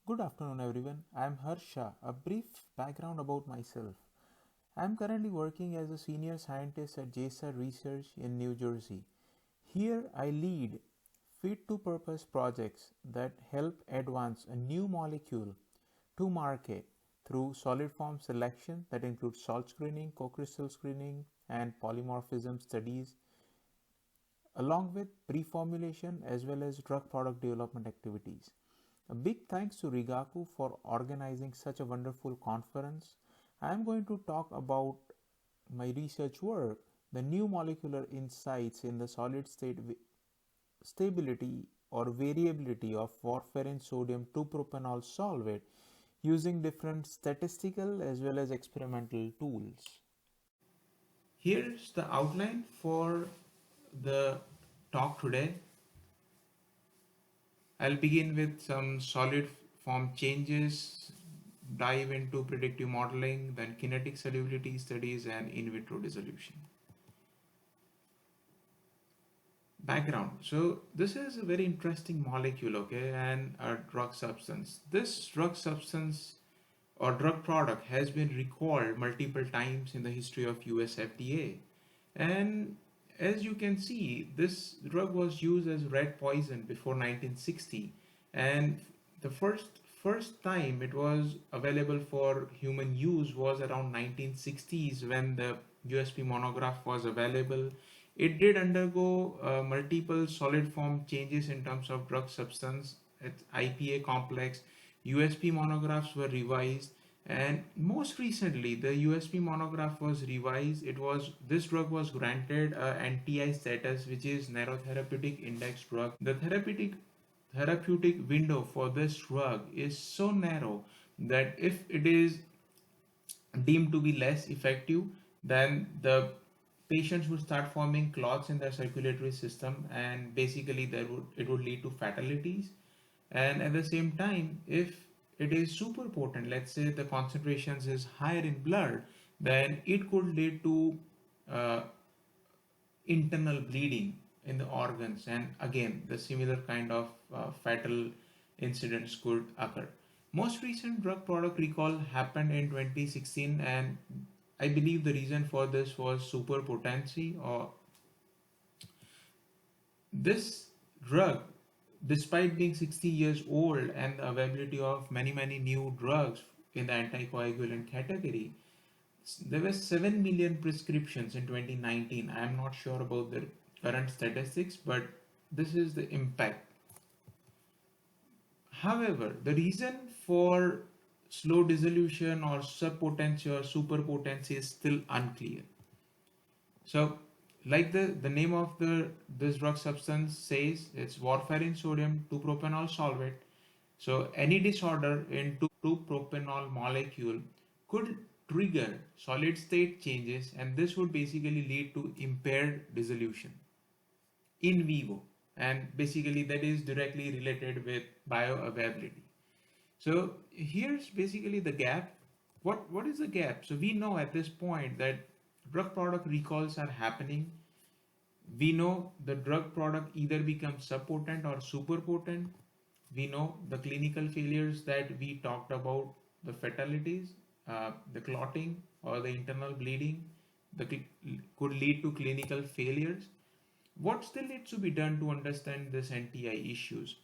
Good afternoon, everyone. I am Harsh Shah. A brief background about myself. I am currently working as a senior scientist at JSA Research in New Jersey. Here, I lead fit to purpose projects that help advance a new molecule to market through solid form selection that includes salt screening, co-crystal screening, and polymorphism studies, along with pre-formulation as well as drug product development activities. A big thanks to Rigaku for organizing such a wonderful conference. I am going to talk about my research work, the new molecular insights in the solid state stability or variability of warfarin sodium 2-propanol solvate using different statistical as well as experimental tools. Here's the outline for the talk today. I'll begin with some solid form changes, dive into predictive modeling, then kinetic solubility studies, and in vitro dissolution. Background. So this is a very interesting molecule, okay, and a drug substance. This drug substance or drug product has been recalled multiple times in the history of US FDA. And as you can see, this drug was used as rat poison before 1960, and the first time it was available for human use was around 1960s when the USP monograph was available. It did undergo multiple solid form changes in terms of drug substance, its IPA complex. USP monographs were revised, and most recently the USP monograph was revised. This drug was granted anti status, which is narrow therapeutic index drug. The therapeutic window for this drug is so narrow that if it is deemed to be less effective, then the patients would start forming clots in their circulatory system, and basically it would lead to fatalities. And at the same time, if it is super potent, let's say the concentrations is higher in blood, then it could lead to uh, internal bleeding in the organs, and again the similar kind of fatal incidents could occur. Most recent drug product recall happened in 2016, and I believe the reason for this was super potency. Or this drug, despite being 60 years old and the availability of many new drugs in the anticoagulant category, there were 7 million prescriptions in 2019. I am not sure about the current statistics, but this is the impact. However, the reason for slow dissolution or subpotency or superpotency is still unclear. So, like the name of this drug substance says, it's warfarin sodium 2-propanol solvate. So, any disorder in 2-propanol molecule could trigger solid state changes, and this would basically lead to impaired dissolution in vivo, and basically that is directly related with bioavailability. So here's basically the gap. What is the gap? So we know at this point that drug product recalls are happening. We know the drug product either becomes subpotent or superpotent. We know the clinical failures that we talked about, the fatalities, the clotting or the internal bleeding, could lead to clinical failures. What still needs to be done to understand this NTI issues?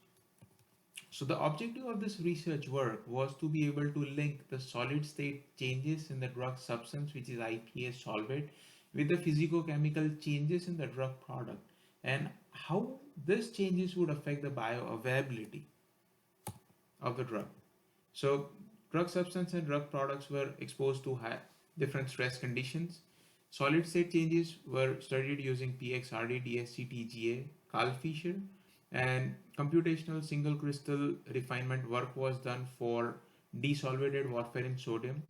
So the objective of this research work was to be able to link the solid state changes in the drug substance, which is IPA solvate, with the physicochemical changes in the drug product, and how these changes would affect the bioavailability of the drug. So drug substance and drug products were exposed to different stress conditions. Solid state changes were studied using PXRD, DSC, TGA, Carl Fisher, and computational single crystal refinement work was done for desolvated warfarin sodium.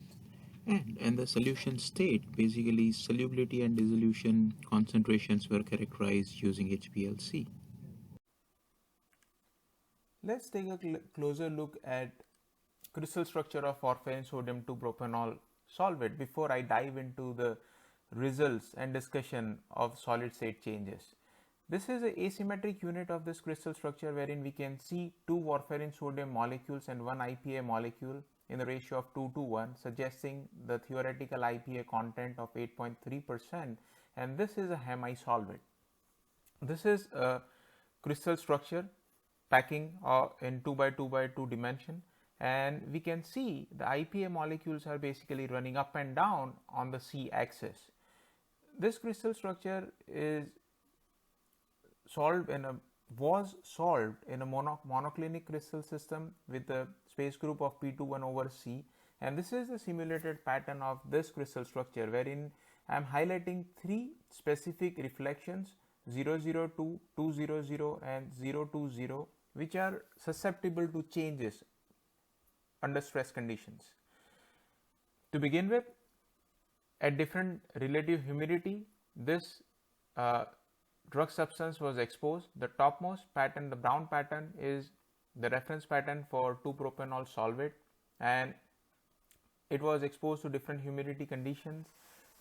And the solution state, basically solubility and dissolution concentrations were characterized using HPLC. Let's take a closer look at crystal structure of warfarin sodium 2-propanol solvate before I dive into the results and discussion of solid state changes. This is an asymmetric unit of this crystal structure wherein we can see two warfarin sodium molecules and one IPA molecule in the ratio of 2 to 1, suggesting the theoretical IPA content of 8.3%, and this is a hemi solvate. This is a crystal structure packing in 2 by 2 by 2 dimension, and we can see the IPA molecules are basically running up and down on the C axis. This crystal structure is was solved in a monoclinic crystal system with the space group of P21 over C, and this is the simulated pattern of this crystal structure wherein I am highlighting three specific reflections 002, 200 and 020, which are susceptible to changes under stress conditions. To begin with, at different relative humidity, this drug substance was exposed. The topmost pattern, the brown pattern, is the reference pattern for 2-propanol solvate, and it was exposed to different humidity conditions.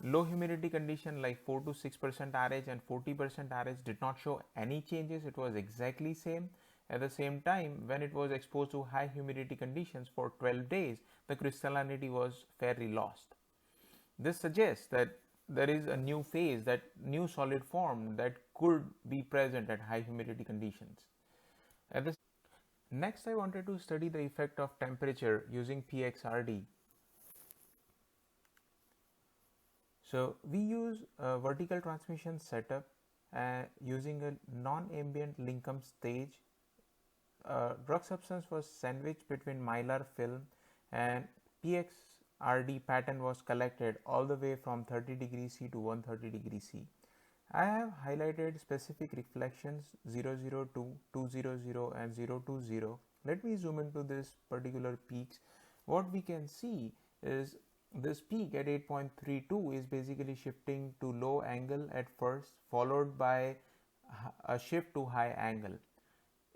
Low humidity condition like 4 to 6% RH and 40% RH did not show any changes. It was exactly same. At the same time, when it was exposed to high humidity conditions for 12 days, the crystallinity was fairly lost. This suggests that there is a new phase, that new solid form that could be present at high humidity conditions. Next, I wanted to study the effect of temperature using PXRD. So we use a vertical transmission setup using a non-ambient Lincoln stage. Drug substance was sandwiched between mylar film, and PXRD pattern was collected all the way from 30 degrees C to 130 degrees C. I have highlighted specific reflections 002, 200 and 020. Let me zoom into this particular peaks. What we can see is this peak at 8.32 is basically shifting to low angle at first, followed by a shift to high angle.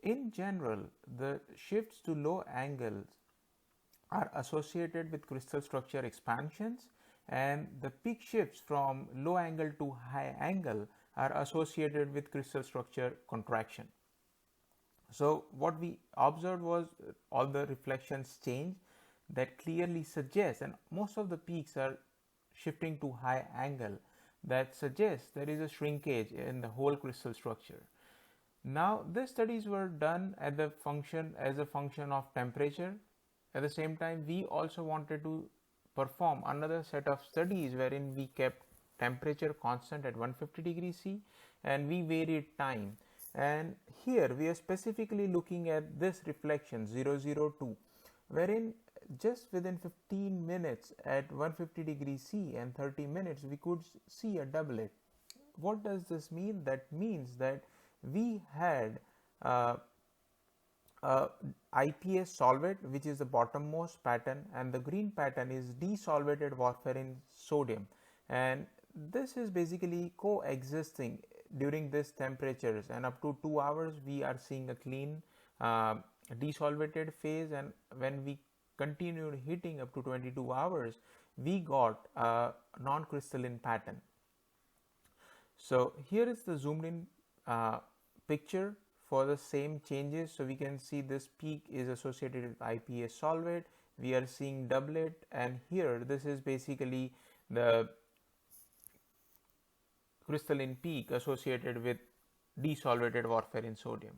In general, the shifts to low angles are associated with crystal structure expansions, and the peak shifts from low angle to high angle are associated with crystal structure contraction. So what we observed was all the reflections change. That clearly suggests, and most of the peaks are shifting to high angle, that suggests there is a shrinkage in the whole crystal structure. Now these studies were done as a function of temperature. At the same time, we also wanted to perform another set of studies wherein we kept temperature constant at 150 degrees C and we varied time. And here we are specifically looking at this reflection 002, wherein just within 15 minutes at 150 degrees C and 30 minutes we could see a doublet. What does this mean? That means that we had IPA solvate, which is the bottommost pattern, and the green pattern is desolvated warfarin sodium, and this is basically coexisting during these temperatures, and up to 2 hours we are seeing a clean desolvated phase, and when we continued heating up to 22 hours we got a non-crystalline pattern. So here is the zoomed in picture for the same changes. So we can see this peak is associated with IPA solvate, we are seeing doublet, and here this is basically the crystalline peak associated with desolvated warfarin sodium.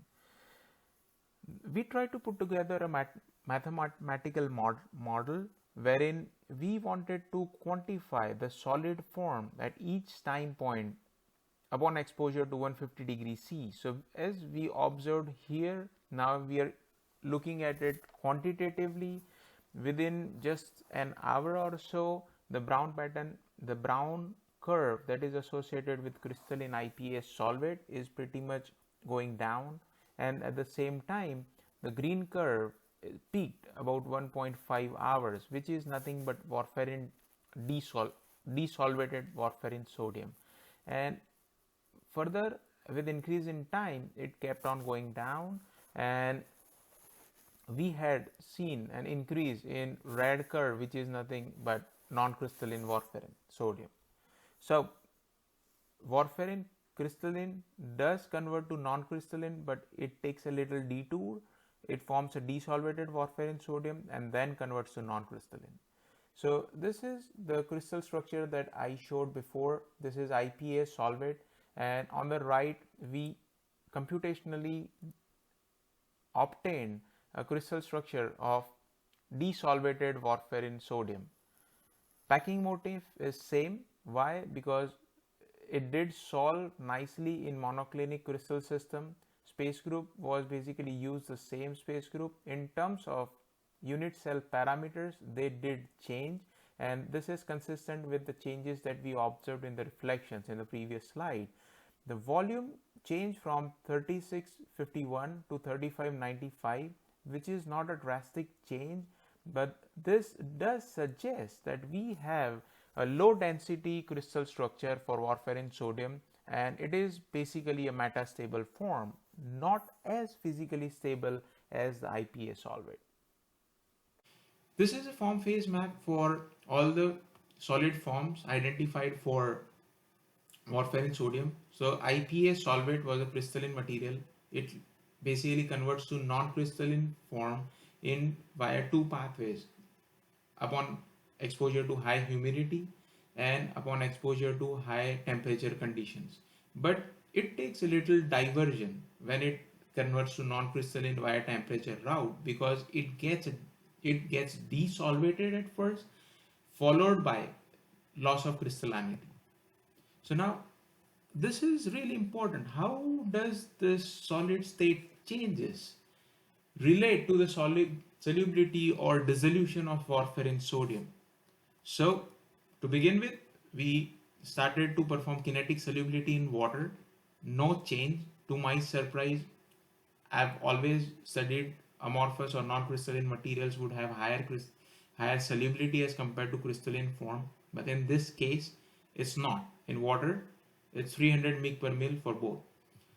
We try to put together a mathematical model wherein we wanted to quantify the solid form at each time point upon exposure to 150 degrees C. So as we observed here, now we are looking at it quantitatively. Within just an hour or so, the brown pattern, the brown curve that is associated with crystalline IPA solvate is pretty much going down, and at the same time the green curve peaked about 1.5 hours, which is nothing but warfarin desolvated warfarin sodium, and further with increase in time it kept on going down, and we had seen an increase in red curve, which is nothing but non-crystalline warfarin sodium. So warfarin crystalline does convert to non-crystalline, but it takes a little detour. It forms a desolvated warfarin sodium and then converts to non-crystalline. So this is the crystal structure that I showed before. This is IPA solvate, and on the right we computationally obtained a crystal structure of desolvated warfarin sodium. Packing motif is same. Why? Because it did solve nicely in monoclinic crystal system. Space group was basically used the same space group. In terms of unit cell parameters, they did change, and this is consistent with the changes that we observed in the reflections in the previous slide. The volume changed from 3651 to 3595, which is not a drastic change, but this does suggest that we have a low density crystal structure for warfarin sodium, and it is basically a metastable form, not as physically stable as the IPA solvate. This is a form phase map for all the solid forms identified for warfarin sodium. So IPA solvate was a crystalline material. It basically converts to non-crystalline form in via two pathways: upon exposure to high humidity and upon exposure to high temperature conditions. But it takes a little diversion when it converts to non-crystalline via temperature route, because it gets desolvated at first, followed by loss of crystallinity. So now this is really important. How does this solid state changes relate to the solid solubility or dissolution of warfarin sodium? So to begin with, we started to perform kinetic solubility in water. No change. To my surprise, I've always studied amorphous or non-crystalline materials would have higher solubility as compared to crystalline form, but in this case it's not. In water it's 300 mg per mil for both.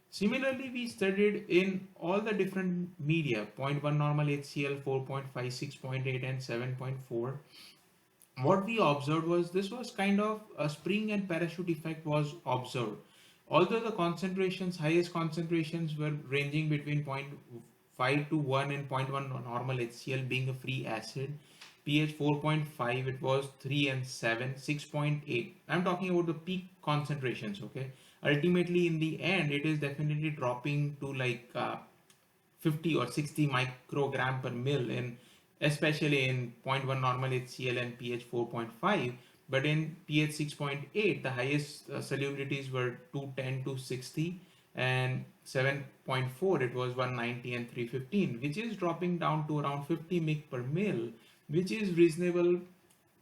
Similarly, we studied in all the different media, 0.1 normal HCl, 4.5, 6.8 and 7.4. What we observed was this was kind of a spring and parachute effect was observed. Although the concentrations, highest concentrations were ranging between 0.5 to 1 and 0.1 normal HCl being a free acid, pH 4.5, it was 3 and 7, 6.8. I'm talking about the peak concentrations, okay? Ultimately, in the end, it is definitely dropping to like 50 or 60 microgram per mil, in especially in 0.1 normal HCl and pH 4.5. But in pH 6.8, the highest solubilities were 210 to 60, and 7.4 it was 190 and 315, which is dropping down to around 50 mg per mil, which is reasonable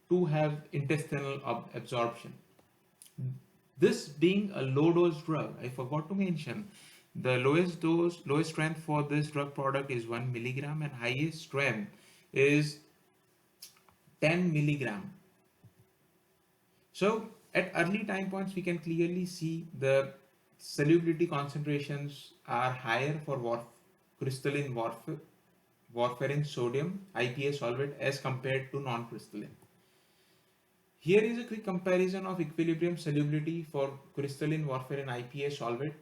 to have intestinal absorption. This being a low dose drug, I forgot to mention the lowest strength for this drug product is 1 milligram, and highest strength is 10 milligram. So at early time points, we can clearly see the solubility concentrations are higher for crystalline warfarin sodium IPA solvate as compared to non-crystalline. Here is a quick comparison of equilibrium solubility for crystalline warfarin IPA solvate,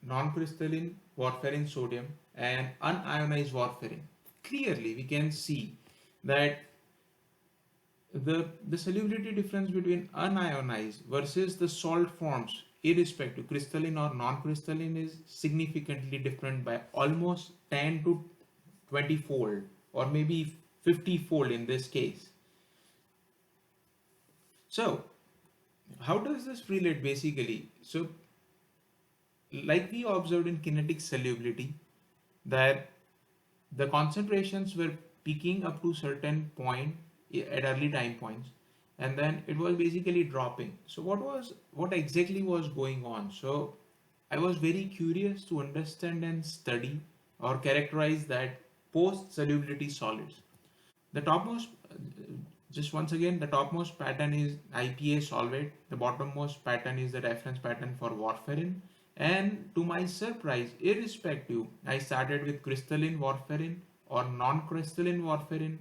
non-crystalline warfarin sodium and un-ionized warfarin. Clearly we can see that the solubility difference between un-ionized versus the salt forms, irrespective crystalline or non-crystalline, is significantly different by almost 10 to 20 fold or maybe 50 fold in this case. So how does this relate basically? So like we observed in kinetic solubility, that the concentrations were peaking up to certain point at early time points, and then it was basically dropping. So what exactly was going on? So I was very curious to understand and study or characterize that post solubility solids. The topmost, just once again, the topmost pattern is IPA solvate, the bottommost pattern is the reference pattern for warfarin, and to my surprise, irrespective, I started with crystalline warfarin or non-crystalline warfarin.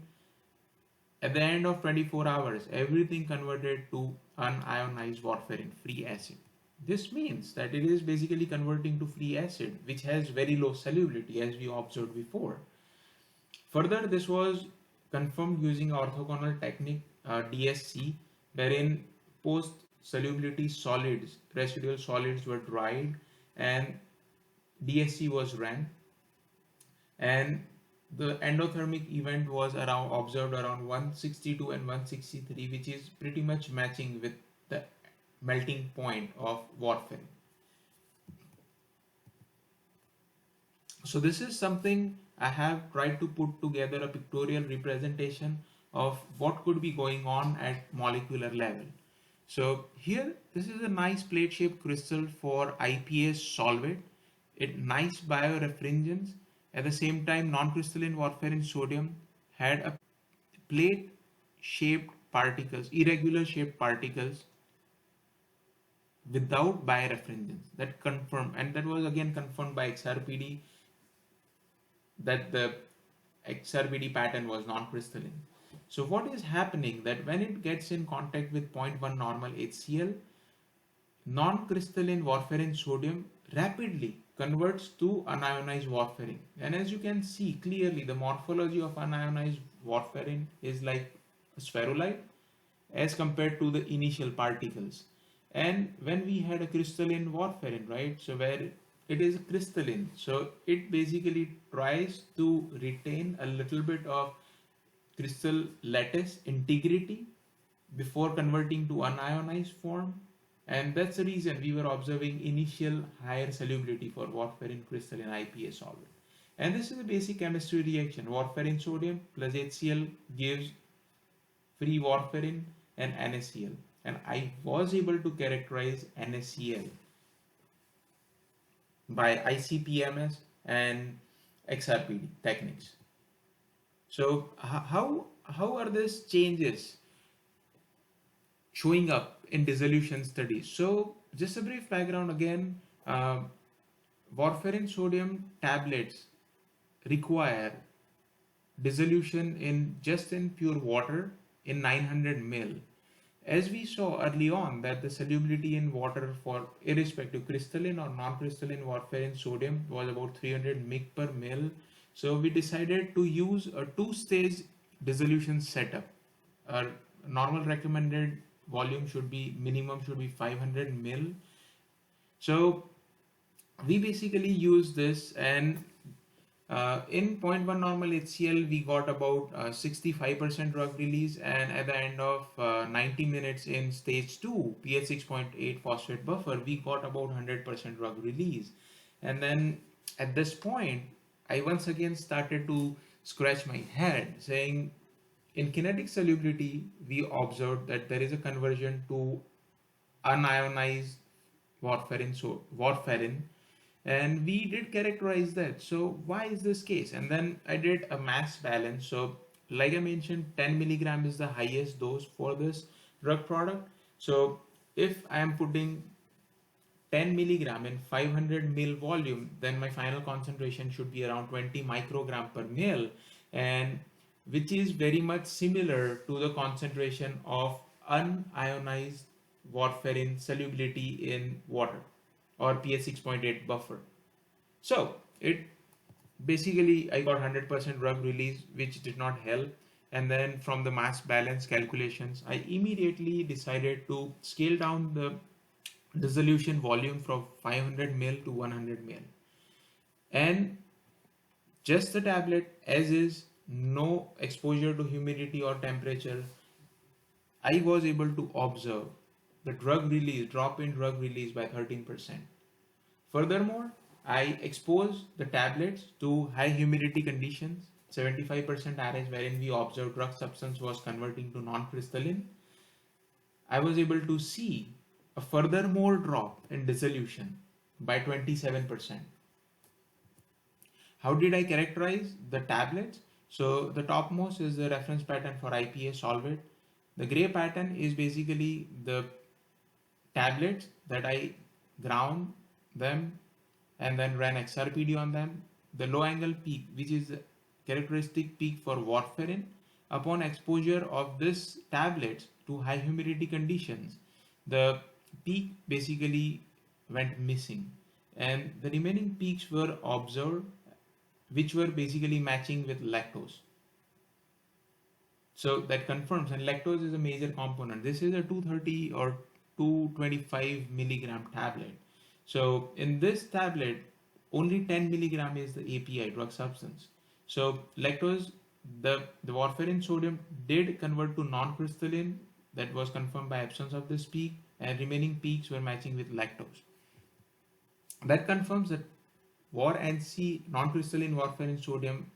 At the end of 24 hours, everything converted to un-ionized warfarin free acid. This means that it is basically converting to free acid, which has very low solubility, as we observed before. Further, this was confirmed using orthogonal technique, DSC, wherein post solubility solids, residual solids were dried and DSC was ran, and the endothermic event was observed around 162 and 163, which is pretty much matching with the melting point of warfarin. So this is something I have tried to put together a pictorial representation of what could be going on at molecular level. So here, this is a nice plate-shaped crystal for IPS solvate. It nice bioreferencence. At the same time, non-crystalline warfarin sodium had a plate-shaped particles, irregular shaped particles without bioreferencence. That confirmed, and that was again confirmed by XRPD, that the XRPD pattern was non-crystalline. So what is happening that when it gets in contact with 0.1 normal HCl, non-crystalline warfarin sodium rapidly converts to unionized warfarin. And as you can see clearly, the morphology of unionized warfarin is like a spherulite as compared to the initial particles. And when we had a crystalline warfarin, right, so where it is crystalline, so it basically tries to retain a little bit of crystal lattice integrity before converting to unionized form, and that's the reason we were observing initial higher solubility for warfarin crystalline IPS solvent. And this is a basic chemistry reaction. Warfarin sodium plus HCl gives free warfarin and NaCl, and I was able to characterize NaCl by ICP-MS and XRPD techniques. So how are these changes showing up in dissolution studies? So just a brief background again. Warfarin sodium tablets require dissolution in pure water in 900 ml. As we saw early on that the solubility in water for irrespective crystalline or non-crystalline warfarin sodium was about 300 mg per ml. So we decided to use a two-stage dissolution setup. Our normal recommended volume minimum should be 500 ml. So we basically use this, and in 0.1 normal HCl we got about 65% drug release, and at the end of 90 minutes in stage 2 pH 6.8 phosphate buffer we got about 100% drug release. And then at this point I once again started to scratch my head, saying in kinetic solubility we observed that there is a conversion to unionized warfarin, and we did characterize that. So why is this case? And then I did a mass balance. So like I mentioned, 10 milligram is the highest dose for this drug product. So if I am putting 10 milligram in 500 ml volume, then my final concentration should be around 20 microgram per ml, and which is very much similar to the concentration of unionized warfarin solubility in water or pH 6.8 buffer. So it basically I got 100% drug release, which did not help. And then from the mass balance calculations, I immediately decided to scale down the dissolution volume from 500 ml to 100 ml, and just the tablet as is, no exposure to humidity or temperature. I was able to observe the drop in drug release by 13%. Furthermore, I exposed the tablets to high humidity conditions, 75% RH, wherein we observed drug substance was converting to non-crystalline. I was able to see a furthermore drop in dissolution by 27%. How did I characterize the tablets? So the topmost is the reference pattern for IPS Solvate. The gray pattern is basically the tablets that I ground them and then ran XRPD on them. The low angle peak, which is the characteristic peak for warfarin, upon exposure of this tablets to high humidity conditions, the peak basically went missing, and the remaining peaks were observed, which were basically matching with lactose. So that confirms, and lactose is a major component. This is a 230 or 225 milligram tablet. So in this tablet, only 10 milligram is the API, drug substance. So lactose, the warfarin sodium did convert to non-crystalline. That was confirmed by absence of this peak, and remaining peaks were matching with lactose. That confirms that WARNC, non-crystalline warfarin sodium,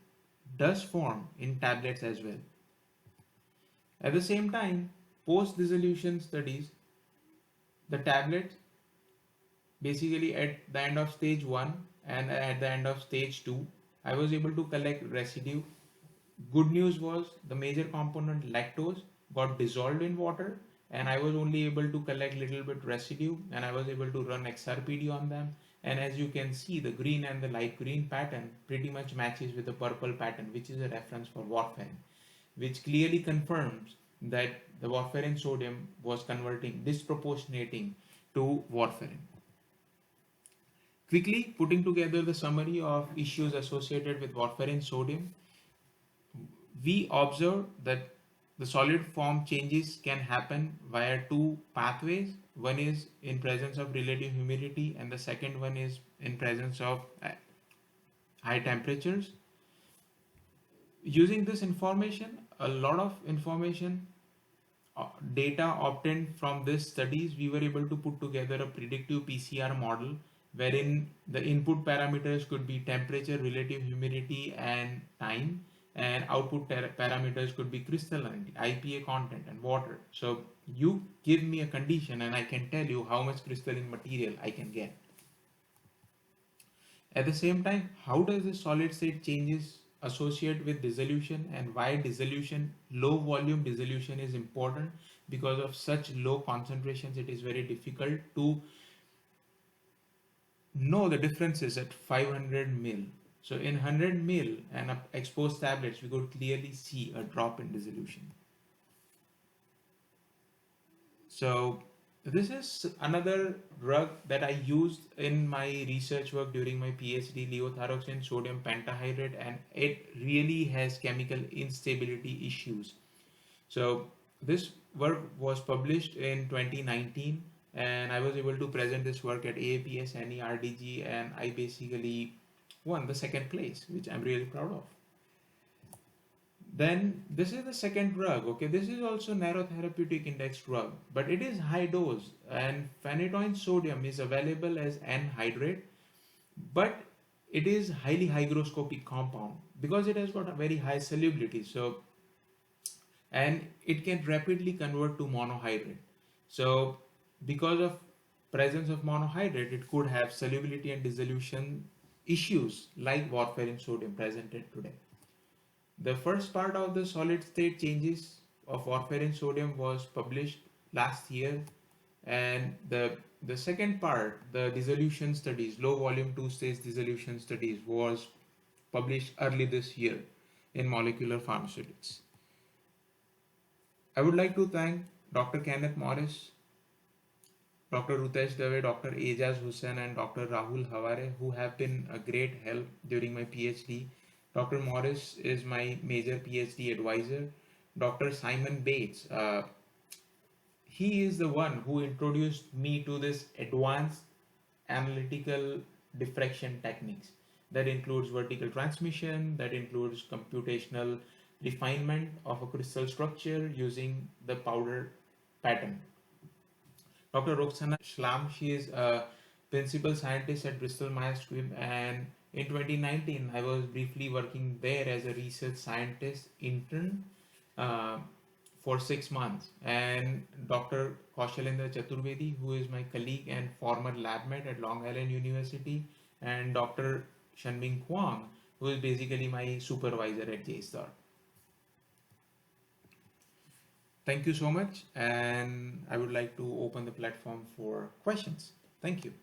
does form in tablets as well. At the same time, post-dissolution studies, the tablets basically at the end of stage 1 and at the end of stage 2, I was able to collect residue. Good news was the major component lactose got dissolved in water, and I was only able to collect little bit residue, and I was able to run XRPD on them. And as you can see, the green and the light green pattern pretty much matches with the purple pattern, which is a reference for warfarin, which clearly confirms that the warfarin sodium was converting, disproportionating to warfarin. Quickly putting together the summary of issues associated with warfarin sodium, we observed that the solid form changes can happen via two pathways. One is in presence of relative humidity, and the second one is in presence of high temperatures. Using this information, a lot of information, data obtained from these studies, we were able to put together a predictive PCR model wherein the input parameters could be temperature, relative humidity, and time, and output parameters could be crystallinity, IPA content, and water. So you give me a condition and I can tell you how much crystalline material I can get. At the same time, how does the solid state changes associate with dissolution, and why dissolution, low volume dissolution, is important? Because of such low concentrations, it is very difficult to know the differences at 500 mil. So in 100 mil and exposed tablets, we could clearly see a drop in dissolution. So this is another drug that I used in my research work during my PhD, levothyroxine sodium pentahydrate, and it really has chemical instability issues. So this work was published in 2019, and I was able to present this work at AAPS NERDG, and I basically won the second place, which I'm really proud of. Then this is the second drug. Okay, this is also narrow therapeutic index drug, but it is high dose, and phenytoin sodium is available as anhydrate, but it is highly hygroscopic compound because it has got a very high solubility. So, and it can rapidly convert to monohydrate. So because of presence of monohydrate, it could have solubility and dissolution issues like warfarin sodium presented today. The first part of the solid state changes of warfarin sodium was published last year, and the second part, the dissolution studies, low volume 2-stage dissolution studies, was published early this year in Molecular Pharmaceutics. I would like to thank Dr. Kenneth Morris, Dr. Rutesh Dave, Dr. Ejaz Hussain, and Dr. Rahul Haware, who have been a great help during my PhD. Dr. Morris is my major PhD advisor. Dr. Simon Bates, he is the one who introduced me to this advanced analytical diffraction techniques. That includes vertical transmission, that includes computational refinement of a crystal structure using the powder pattern. Dr. Roxana Schlam, she is a principal scientist at Bristol Myers Squibb, and in 2019 I was briefly working there as a research scientist intern for 6 months. And Dr. Kaushalendra Chaturvedi, who is my colleague and former lab mate at Long Island University, and Dr. Shanming Kwang, who is basically my supervisor at JSTOR. Thank you so much, and I would like to open the platform for questions. Thank you.